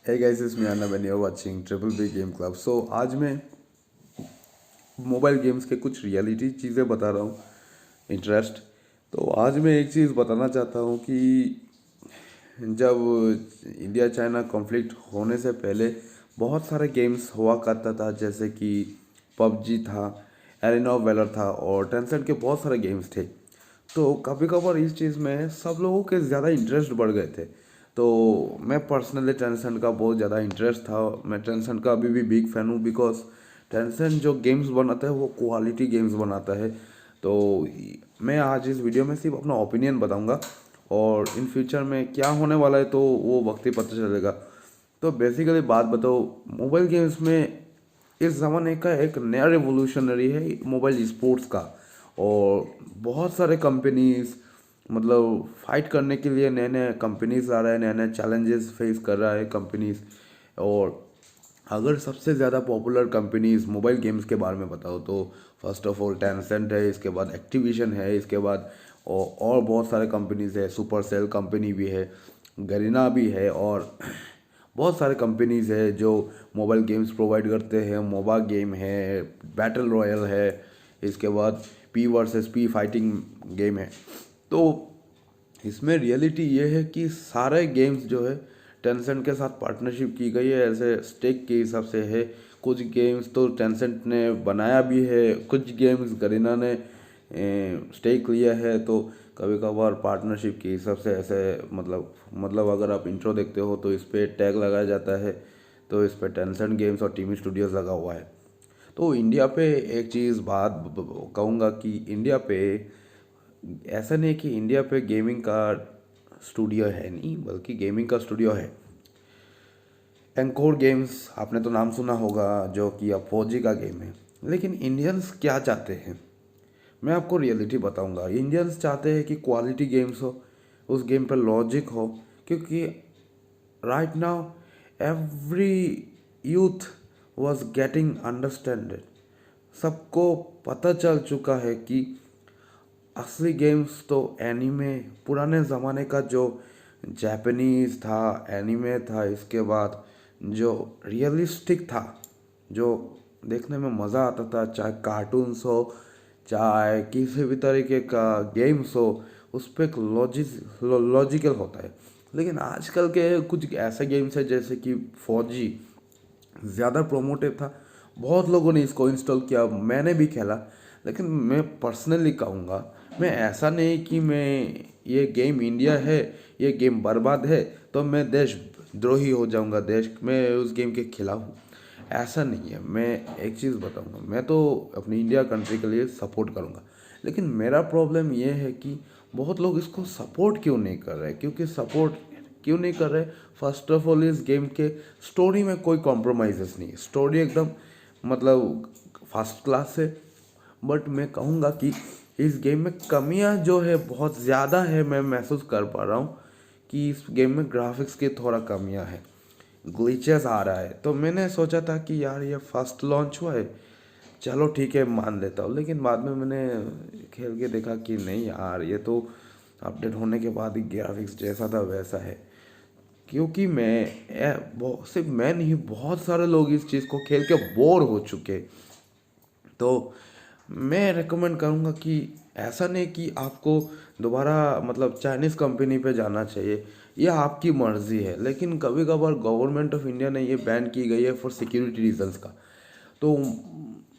Hey guys, it's me Anna and you're watching Triple B Game Club. आज मैं mobile games के कुछ reality चीज़ें बता रहा हूँ, इंटरेस्ट। तो आज मैं एक चीज़ बताना चाहता हूँ कि जब इंडिया चाइना कॉन्फ्लिक्ट होने से पहले बहुत सारे गेम्स हुआ करता था, जैसे कि पबजी था, एरेना ऑफ वेलर था और टेंसेंट के बहुत सारे गेम्स थे। तो कभी कभार इस चीज़ में सब लोगों के ज़्यादा इंटरेस्ट बढ़ गए थे। तो मैं पर्सनली टेंसेंट का बहुत ज़्यादा इंटरेस्ट था। मैं टेंसेंट का अभी भी बिग फ़ैन हूँ, बिकॉज टेंसेंट जो गेम्स बनाता है वो क्वालिटी गेम्स बनाता है। तो मैं आज इस वीडियो में सिर्फ अपना ओपिनियन बताऊंगा और इन फ्यूचर में क्या होने वाला है तो वो वक्त ही पता चलेगा। तो बेसिकली बात बताओ, मोबाइल गेम्स में इस ज़माने का एक नया रेवोल्यूशनरी है मोबाइल स्पोर्ट्स का। और बहुत सारे कंपनीज मतलब फाइट करने के लिए नए नए कंपनीज आ रहे हैं, नए नए चैलेंजेस फेस कर रहा है कंपनीज। और अगर सबसे ज़्यादा पॉपुलर कंपनीज मोबाइल गेम्स के बारे में बताओ तो फर्स्ट ऑफ ऑल टेंसेंट है, इसके बाद एक्टिविजन है, इसके बाद और बहुत सारे कंपनीज है, सुपर सेल कंपनी भी है, गरीना भी है और बहुत सारे कंपनीज है जो मोबाइल गेम्स प्रोवाइड करते हैं। मोबा गेम है, बैटल रॉयल है, इसके बाद P versus P fighting game है। तो इसमें रियलिटी ये है कि सारे गेम्स जो है टेंसेंट के साथ पार्टनरशिप की गई है, ऐसे स्टेक के हिसाब से है। कुछ गेम्स तो टेंसेंट ने बनाया भी है, कुछ गेम्स गरीना ने स्टेक लिया है। तो कभी कभार पार्टनरशिप के हिसाब से ऐसे मतलब अगर आप इंट्रो देखते हो तो इस पर टैग लगाया जाता है। तो इस पर टेंसेंट गेम्स और टीमी स्टूडियोज लगा हुआ है। तो इंडिया पे एक चीज़ बात कहूँगा कि इंडिया पे ऐसा नहीं कि इंडिया पे गेमिंग का स्टूडियो है नहीं, बल्कि गेमिंग का स्टूडियो है। एंकोर गेम्स आपने तो नाम सुना होगा, जो कि अब फौजी का गेम है। लेकिन इंडियंस क्या चाहते हैं, मैं आपको रियलिटी बताऊंगा। इंडियंस चाहते हैं कि क्वालिटी गेम्स हो, उस गेम पर लॉजिक हो, क्योंकि right now every youth was getting understanded. सबको पता चल चुका है कि असली गेम्स तो एनीमे, पुराने ज़माने का जो जापानीज था एनीमे था, इसके बाद जो रियलिस्टिक था, जो देखने में मज़ा आता था, चाहे कार्टून्स हो चाहे किसी भी तरीके का गेम्स हो, उस पर एक लॉजिकल होता है। लेकिन आजकल के कुछ ऐसे गेम्स हैं जैसे कि फौजी ज़्यादा प्रोमोटेड था, बहुत लोगों ने इसको इंस्टॉल किया, मैंने भी खेला। लेकिन मैं पर्सनली कहूँगा, मैं ऐसा नहीं कि मैं ये गेम इंडिया है, ये गेम बर्बाद है तो मैं देशद्रोही हो जाऊँगा, देश मैं उस गेम के खिलाफ हूँ, ऐसा नहीं है। मैं एक चीज़ बताऊँगा, मैं तो अपनी इंडिया कंट्री के लिए सपोर्ट करूँगा। लेकिन मेरा प्रॉब्लम ये है कि बहुत लोग इसको सपोर्ट क्यों नहीं कर रहे, क्योंकि सपोर्ट क्यों नहीं कर रहे। फर्स्ट ऑफ ऑल इस गेम के स्टोरी में कोई कॉम्प्रोमाइज़ नहीं है, स्टोरी एकदम मतलब फर्स्ट क्लास है। बट मैं कहूँगा कि इस गेम में कमियां जो है बहुत ज़्यादा है, मैं महसूस कर पा रहा हूँ कि इस गेम में ग्राफिक्स की थोड़ा कमियां है, ग्लिचेस आ रहा है। तो मैंने सोचा था कि यार ये फर्स्ट लॉन्च हुआ है, चलो ठीक है मान लेता हूँ। लेकिन बाद में मैंने खेल के देखा कि नहीं यार, ये तो अपडेट होने के बाद ही ग्राफिक्स जैसा था वैसा है। क्योंकि सिर्फ मैं नहीं, बहुत सारे लोग इस चीज़ को खेल के बोर हो चुके। तो मैं रेकमेंड करूँगा कि ऐसा नहीं कि आपको दोबारा मतलब चाइनीज़ कंपनी पे जाना चाहिए, यह आपकी मर्ज़ी है। लेकिन कभी कभार गवर्नमेंट ऑफ इंडिया ने ये बैन की गई है फॉर सिक्योरिटी रीजंस का, तो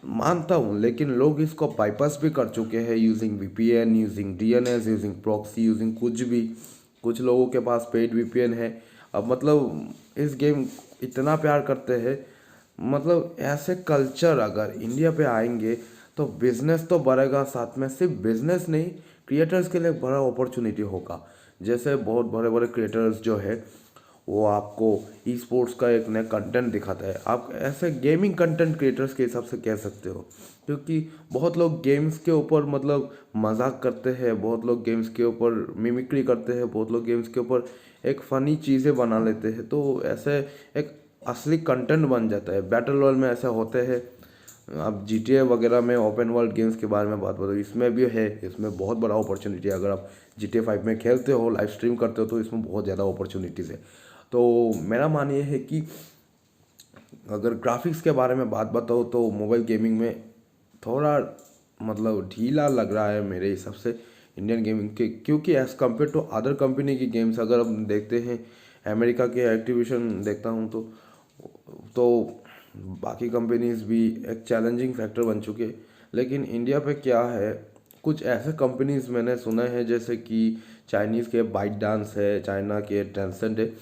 मानता हूँ। लेकिन लोग इसको बाईपास भी कर चुके हैं using VPN, using DNS, using proxy, using कुछ भी। कुछ लोगों के पास पेड वीपीएन है। अब मतलब इस गेम इतना प्यार करते हैं, मतलब ऐसे कल्चर अगर इंडिया पे आएंगे तो बिजनेस तो बढ़ेगा, साथ में सिर्फ बिजनेस नहीं, क्रिएटर्स के लिए बड़ा अपॉर्चुनिटी होगा। जैसे बहुत बड़े बड़े क्रिएटर्स जो है वो आपको ई स्पोर्ट्स का एक नया कंटेंट दिखाता है, आप ऐसे गेमिंग कंटेंट क्रिएटर्स के हिसाब से कह सकते हो। क्योंकि बहुत लोग गेम्स के ऊपर मतलब मजाक करते हैं, बहुत लोग गेम्स के ऊपर मिमिक्री करते हैं, बहुत लोग गेम्स के ऊपर एक फ़नी चीज़ें बना लेते हैं। तो ऐसे एक असली कंटेंट बन जाता है। बैटल रॉयल में ऐसे होते हैं। अब GTA वगैरह में ओपन वर्ल्ड गेम्स के बारे में बात करो, इसमें भी है, इसमें बहुत बड़ा अपॉर्चुनिटी है। अगर आप GTA 5 में खेलते हो, लाइव स्ट्रीम करते हो, तो इसमें बहुत ज़्यादा अपॉर्चुनिटीज़ है। तो मेरा मान ये है कि अगर ग्राफिक्स के बारे में बात बताओ तो मोबाइल गेमिंग में थोड़ा मतलब ढीला लग रहा है मेरे हिसाब से इंडियन गेमिंग के, क्योंकि as compare to other company की गेम्स अगर हम देखते हैं, अमेरिका के एक्टिविशन देखता हूँ तो बाकी कंपनीज भी एक चैलेंजिंग फैक्टर बन चुके हैं। लेकिन इंडिया पे क्या है, कुछ ऐसे कंपनीज मैंने सुना है जैसे कि चाइनीज़ के बाइट डांस है, चाइना के टेंसेंट है,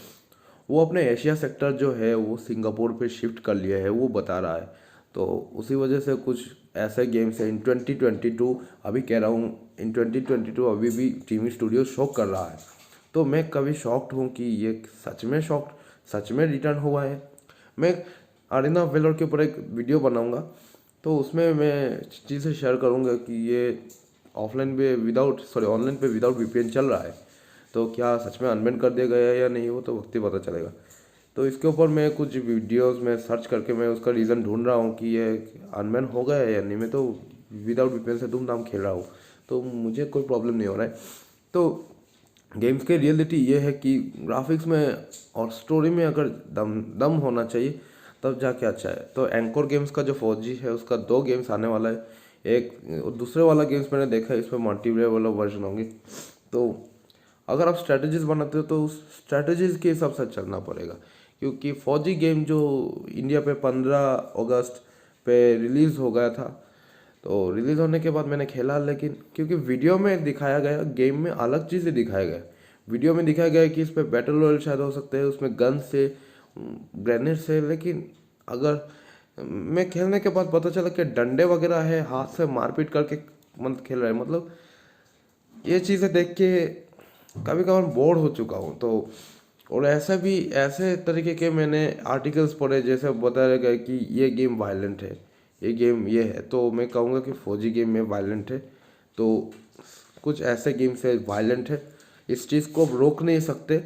वो अपने एशिया सेक्टर जो है वो सिंगापुर पे शिफ्ट कर लिया है, वो बता रहा है। तो उसी वजह से कुछ ऐसे गेम्स हैं इन 2022, अभी कह रहा हूँ इन 2022 अभी भी टीवी स्टूडियो शो कर रहा है। तो मैं कभी शॉक्ड हूँ कि ये सच में रिटर्न हुआ है। मैं अरीना ऑफ वेलोर के ऊपर एक वीडियो बनाऊंगा, तो उसमें मैं चीज़ें शेयर करूंगा कि ये ऑनलाइन पे विदाउट वीपीएन चल रहा है, तो क्या सच में अनबैन कर दिया गया है या नहीं, वो तो वक्त ही पता चलेगा। तो इसके ऊपर मैं कुछ वीडियोस में सर्च करके मैं उसका रीज़न ढूंढ रहा हूँ कि ये अनबैन हो गया है या नहीं। मैं तो विदाउट वीपीएन से धूमधाम खेल रहा हूँ, तो मुझे कोई प्रॉब्लम नहीं हो रहा है। तो गेम्स के रियलिटी ये है कि ग्राफिक्स में और स्टोरी में अगर दम होना चाहिए तब जाके अच्छा है। तो एंकोर गेम्स का जो 4G है उसका 2 गेम्स आने वाला है। एक दूसरे वाला गेम्स मैंने देखा है, इसमें मल्टीप्लेयर वाला वर्जन होंगे। तो अगर आप स्ट्रेटजीज बनाते हो तो उस स्ट्रेटजीज के हिसाब से चलना पड़ेगा, क्योंकि 4G गेम जो इंडिया पे 15 अगस्त पे रिलीज़ हो गया था, तो रिलीज़ होने के बाद मैंने खेला, लेकिन क्योंकि वीडियो में दिखाया गया, गेम में अलग चीज़ें दिखाया गया। वीडियो में दिखाया गया कि इस पर बैटल रॉयल शायद हो सकते हैं, उसमें गन से, ग्रेनेड से, लेकिन अगर मैं खेलने के बाद पता चला कि डंडे वगैरह है, हाथ से मारपीट करके मतलब खेल रहे हैं। मतलब ये चीज़ें देख के कभी कभार बोर हो चुका हूँ। तो और ऐसे तरीके के मैंने आर्टिकल्स पढ़े जैसे बताया गया कि ये गेम वायलेंट है, ये गेम ये है, तो मैं कहूँगा कि 4G गेम में वायलेंट है। तो कुछ ऐसे गेम्स है वायलेंट है, इस चीज़ को आप रोक नहीं सकते।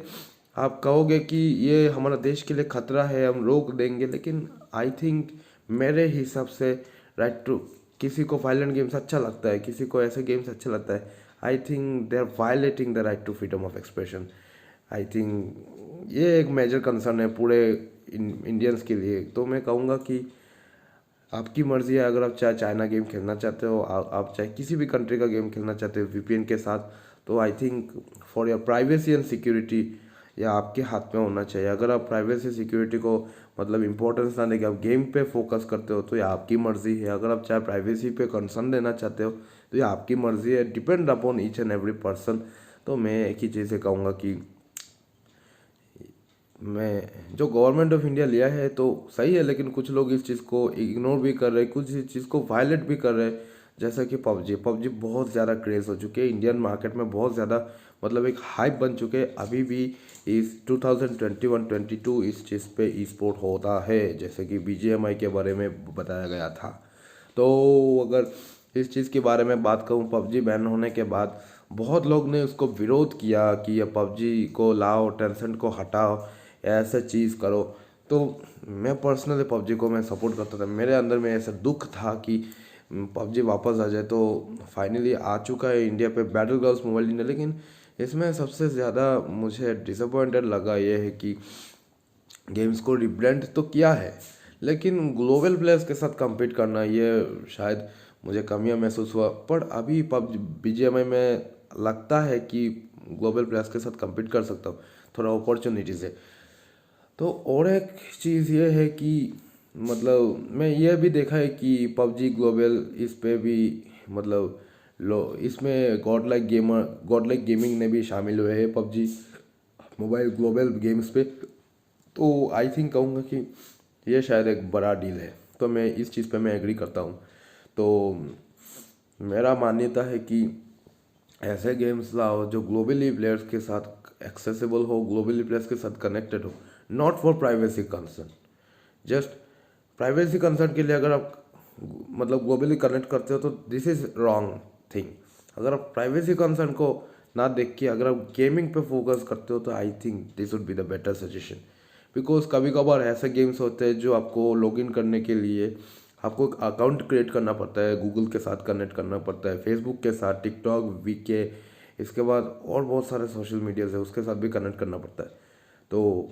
आप कहोगे कि ये हमारा देश के लिए खतरा है, हम रोक देंगे, लेकिन आई थिंक मेरे हिसाब से राइट टू, किसी को वायलेंट गेम्स अच्छा लगता है, किसी को ऐसे गेम्स अच्छा लगता है, I think they are violating the right to freedom of expression. I think ये एक मेजर कंसर्न है पूरे इंडियंस के लिए। तो मैं कहूँगा कि आपकी मर्ज़ी है, अगर आप चाहे चाइना गेम खेलना चाहते हो, आप चाहे किसी भी कंट्री का गेम खेलना चाहते हो वीपीएन के साथ, तो I think for your privacy and security या आपके हाथ में होना चाहिए। अगर आप प्राइवेसी सिक्योरिटी को मतलब इंपॉर्टेंस ना देके आप गेम पे फोकस करते हो तो ये आपकी मर्ज़ी है। अगर आप चाहे प्राइवेसी पे कंसर्न देना चाहते हो तो ये आपकी मर्ज़ी है, depend upon each and every person. तो मैं एक ही चीज़ कहूँगा कि मैं जो गवर्नमेंट ऑफ इंडिया लिया है तो सही है, लेकिन कुछ लोग इस चीज़ को इग्नोर भी कर रहे हैं, कुछ इस चीज़ को वायलेट भी कर रहे हैं। जैसा कि पबजी बहुत ज़्यादा क्रेज़ हो चुके हैं इंडियन मार्केट में, बहुत ज़्यादा मतलब एक हाइप बन चुके हैं। अभी भी इस 2021-22 इस चीज़ पे ई स्पोर्ट होता है, जैसे कि BGMI के बारे में बताया गया था। तो अगर इस चीज़ के बारे में बात करूँ, पबजी बैन होने के बाद बहुत लोग ने उसको विरोध किया कि ये पबजी को लाओ, टेंसेंट को हटाओ, ऐसा चीज़ करो। तो मैं पर्सनली पबजी को मैं सपोर्ट करता था, मेरे अंदर में ऐसा दुख था कि पबजी वापस आ जाए। तो फाइनली आ चुका है इंडिया पे बैटल ग्राउंड्स मोबाइल इंडिया। लेकिन इसमें सबसे ज़्यादा मुझे डिसअपॉइंटेड लगा ये है कि गेम्स को रिब्रांड तो किया है, लेकिन ग्लोबल प्लेयर्स के साथ compete करना ये शायद मुझे कमियां महसूस हुआ। पर अभी पब BGMI में लगता है कि ग्लोबल प्लेयर्स के साथ compete कर सकता हूँ, थोड़ा अपॉर्चुनिटीज़ है। तो और एक चीज़ ये है कि मतलब मैं ये भी देखा है कि पबजी ग्लोबल इस पे भी मतलब लो इसमें गॉड लाइक गेमिंग ने भी शामिल हुए हैं पबजी मोबाइल ग्लोबल गेम्स पे। तो आई थिंक कहूँगा कि ये शायद एक बड़ा डील है, तो मैं इस चीज़ पे मैं एग्री करता हूँ। तो मेरा मान्यता है कि ऐसे गेम्स लाओ जो ग्लोबली प्लेयर्स के साथ एक्सेसिबल हो, ग्लोबली प्लेयर्स के साथ कनेक्टेड हो, not for privacy concern. Just privacy concern के लिए अगर आप मतलब ग्लोबली कनेक्ट करते हो तो दिस इज़ रॉन्ग थिंग। अगर आप प्राइवेसी कंसर्न को ना देख के अगर आप गेमिंग पे फोकस करते हो तो I think this would be the better suggestion. Because कभी कभार ऐसे गेम्स होते हैं जो आपको लॉगिन करने के लिए आपको एक अकाउंट क्रिएट करना पड़ता है, गूगल के साथ कनेक्ट करना पड़ता है, फेसबुक के साथ, टिकटॉक, VK, इसके बाद और बहुत सारे सोशल मीडियाज़ है उसके साथ भी कनेक्ट करना पड़ता है। तो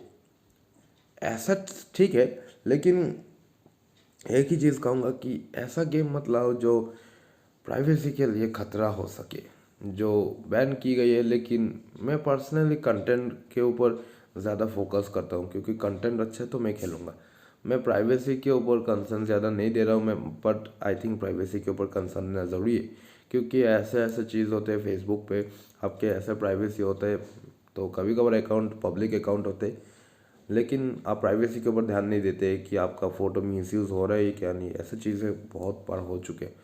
ऐसा ठीक है, लेकिन एक ही चीज़ कहूँगा कि ऐसा गेम मत लाओ जो प्राइवेसी के लिए खतरा हो सके, जो बैन की गई है। लेकिन मैं पर्सनली कंटेंट के ऊपर ज़्यादा फोकस करता हूँ, क्योंकि कंटेंट अच्छा है तो मैं खेलूँगा। मैं प्राइवेसी के ऊपर कंसर्न ज़्यादा नहीं दे रहा हूँ मैं, बट आई थिंक प्राइवेसी के ऊपर कंसर्न लेना ज़रूरी है, क्योंकि ऐसे ऐसे चीज़ होते हैं फेसबुक पे, आपके ऐसे प्राइवेसी होते हैं। तो कभी कभार अकाउंट पब्लिक अकाउंट होते हैं, लेकिन आप प्राइवेसी के ऊपर ध्यान नहीं देते कि आपका फ़ोटो मिसयूज़ हो रहा है क्या नहीं। ऐसी चीज़ें बहुत बार हो चुके हैं।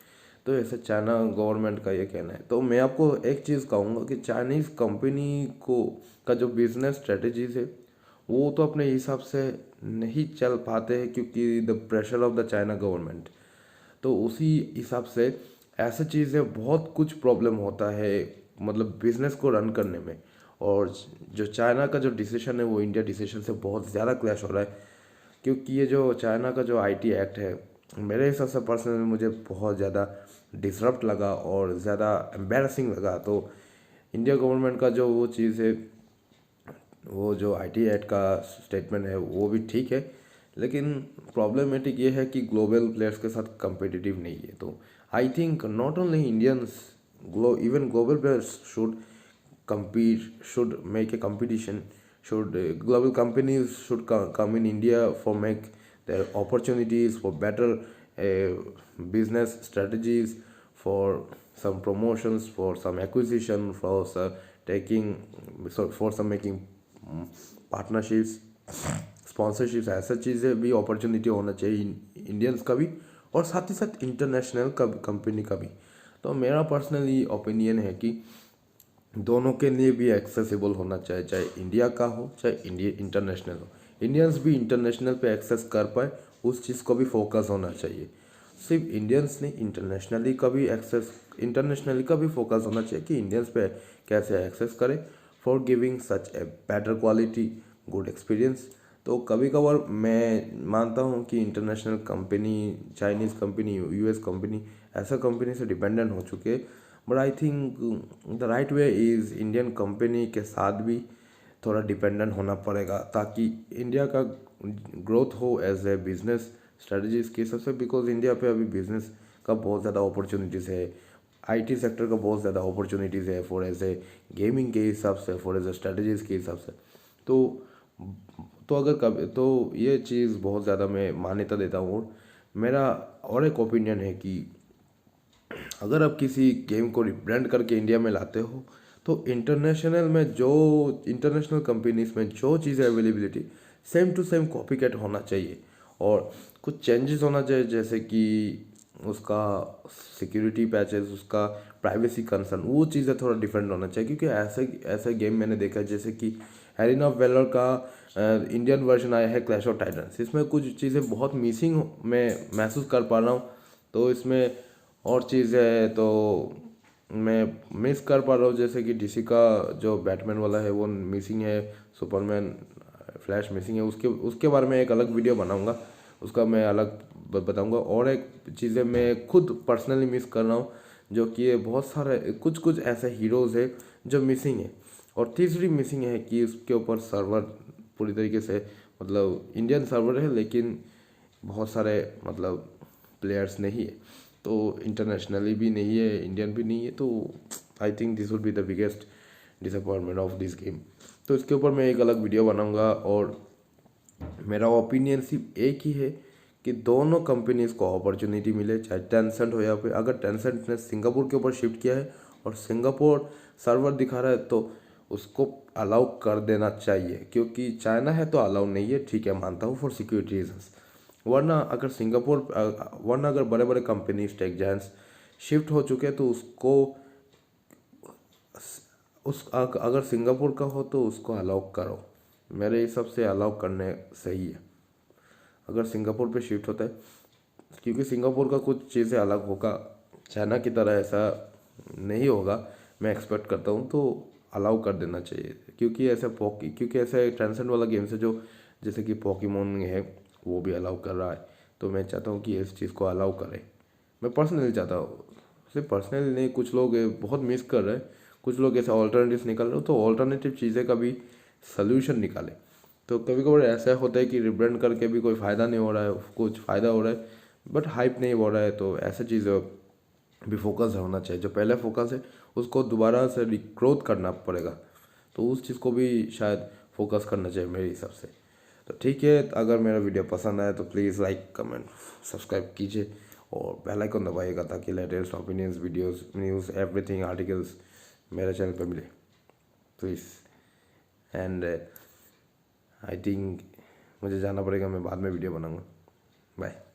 तो ऐसे चाइना गवर्नमेंट का ये कहना है। तो मैं आपको एक चीज़ कहूँगा कि चाइनीज़ कंपनी को का जो बिजनेस स्ट्रेटजीज है वो तो अपने हिसाब से नहीं चल पाते हैं, क्योंकि the pressure of the China government. तो उसी हिसाब से ऐसे चीज़ें बहुत कुछ प्रॉब्लम होता है, मतलब बिजनेस को रन करने में। और जो चाइना का जो डिसीजन है वो इंडिया डिसीजन से बहुत ज़्यादा क्लैश हो रहा है, क्योंकि ये जो चाइना का जो आईटी एक्ट है, मेरे हिसाब से पर्सनली मुझे बहुत ज़्यादा डिसरप्ट लगा और ज़्यादा एम्बेरसिंग लगा। तो इंडिया गवर्नमेंट का जो वो चीज़ है, वो जो आईटी एक्ट का स्टेटमेंट है वो भी ठीक है, लेकिन प्रॉब्लमेटिक ये है कि ग्लोबल प्लेयर्स के साथ कम्पिटिटिव नहीं है। तो I think not only Indians, even global players should make a competition, should global companies should come in India for make their opportunities for better business strategies, for some promotions, for some acquisition, for taking, so for some making partnerships, sponsorships, ऐसा चीज़ें भी opportunity होना चाहिए Indians का भी, और साथ ही साथ इंटरनेशनल का कंपनी का भी। तो मेरा पर्सनली ओपिनियन है कि दोनों के लिए भी एक्सेसिबल होना चाहिए, चाहे इंडिया का हो चाहे इंडिया इंटरनेशनल हो। इंडियंस भी इंटरनेशनल पे एक्सेस कर पाए, उस चीज़ को भी फोकस होना चाहिए। सिर्फ इंडियंस नहीं, इंटरनेशनली का भी एक्सेस, इंटरनेशनली का भी फोकस होना चाहिए कि इंडियंस पे कैसे एक्सेस करें for giving such a better quality good experience. तो कभी कभार मैं मानता हूँ कि international company, Chinese company, US company, ऐसा कंपनी से डिपेंडेंट हो चुके हैं। But I think the right way is Indian company के साथ भी थोड़ा डिपेंडेंट होना पड़ेगा, ताकि इंडिया का ग्रोथ हो एज ए बिजनेस स्ट्रेटजीज के हिसाब से। बिकॉज इंडिया पे अभी बिजनेस का बहुत ज़्यादा अपॉर्चुनिटीज़ है, आईटी सेक्टर का बहुत ज़्यादा अपॉर्चुनिटीज़ है, फॉर एज ए गेमिंग के हिसाब से, फॉर एज ए स्ट्रेटजीज के हिसाब से। तो अगर कभी तो ये चीज़ बहुत ज़्यादा मैं मान्यता देता हूँ। मेरा और एक ओपिनियन है कि अगर आप किसी गेम को रिब्रांड करके इंडिया में लाते हो, तो इंटरनेशनल कंपनीज में जो चीज़ें availability same to same copy cat होना चाहिए, और कुछ चेंजेस होना चाहिए, जैसे कि उसका सिक्योरिटी पैचेस, उसका प्राइवेसी कंसर्न, वो चीज़ें थोड़ा डिफरेंट होना चाहिए। क्योंकि ऐसे ऐसे गेम मैंने देखा है, जैसे कि एरिना ऑफ वेलोर का इंडियन वर्जन आया है क्लैश ऑफ टाइटन्स, इसमें कुछ चीज़ें बहुत मिसिंग मैं महसूस कर पा रहा हूँ। तो इसमें और चीज़ है तो मैं मिस कर पा रहा हूँ, जैसे कि डीसी का जो बैटमैन वाला है वो मिसिंग है, सुपरमैन फ्लैश मिसिंग है। उसके उसके बारे में एक अलग वीडियो बनाऊंगा, उसका मैं अलग बताऊंगा। और एक चीज़ें मैं खुद पर्सनली मिस कर रहा हूँ, जो कि ये बहुत सारे कुछ कुछ ऐसे हीरोज़ है जो मिसिंग है। और तीसरी मिसिंग है कि उसके ऊपर सर्वर पूरी तरीके से, मतलब इंडियन सर्वर है लेकिन बहुत सारे मतलब प्लेयर्स नहीं है, तो इंटरनेशनली भी नहीं है, इंडियन भी नहीं है। तो I think this would be the biggest disappointment of this game. तो इसके ऊपर मैं एक अलग वीडियो बनाऊंगा। और मेरा ओपिनियन सिर्फ एक ही है कि दोनों कंपनीज को अपॉर्चुनिटी मिले, चाहे टेंसेंट हो या फिर, अगर टेंसेंट ने सिंगापुर के ऊपर शिफ्ट किया है और सिंगापुर सर्वर दिखा रहा है तो उसको अलाउ कर देना चाहिए। क्योंकि चाइना है तो अलाउ नहीं है, ठीक है, मानता हूँ फॉर सिक्योरिटी रीजन्स। वरना अगर बड़े बड़े कंपनीज टेक जायंट्स शिफ्ट हो चुके हैं तो उसको अगर सिंगापुर का हो तो उसको अलाउ करो, मेरे हिसाब से अलाउ करने सही है अगर सिंगापुर पे शिफ्ट होता है। क्योंकि सिंगापुर का कुछ चीज़ें अलग होगा, चाइना की तरह ऐसा नहीं होगा मैं एक्सपेक्ट करता हूँ। तो अलाउ कर देना चाहिए, क्योंकि ऐसे ट्रांसेंड वाला गेम्स है जो, जैसे कि पॉकीमोन है वो भी अलाउ कर रहा है। तो मैं चाहता हूँ कि इस चीज़ को अलाउ करें, मैं पर्सनली चाहता हूँ। सिर्फ पर्सनली नहीं, कुछ लोग बहुत मिस कर रहे हैं, कुछ लोग ऐसे ऑल्टरनेटिव निकाल रहे हो, तो ऑल्टरनेटिव चीज़ें का भी सल्यूशन निकाले। तो कभी कभार ऐसा होता है कि रिब्रांड करके भी कोई फ़ायदा नहीं हो रहा है, कुछ फ़ायदा हो रहा है बट हाइप नहीं हो रहा है। तो ऐसा चीज़ भी फोकस होना चाहिए, जो पहले फोकस है उसको दोबारा से ग्रोथ करना पड़ेगा। तो उस चीज़ को भी शायद फोकस करना चाहिए मेरे हिसाब से। तो ठीक है, अगर मेरा वीडियो पसंद आए तो प्लीज़ लाइक कमेंट सब्सक्राइब कीजिए और बेल आइकन दबाइएगा ताकि latest opinions videos news everything articles मेरे चैनल पे मिले प्लीज़। एंड आई थिंक मुझे जाना पड़ेगा, मैं बाद में वीडियो बनाऊँगा। बाय।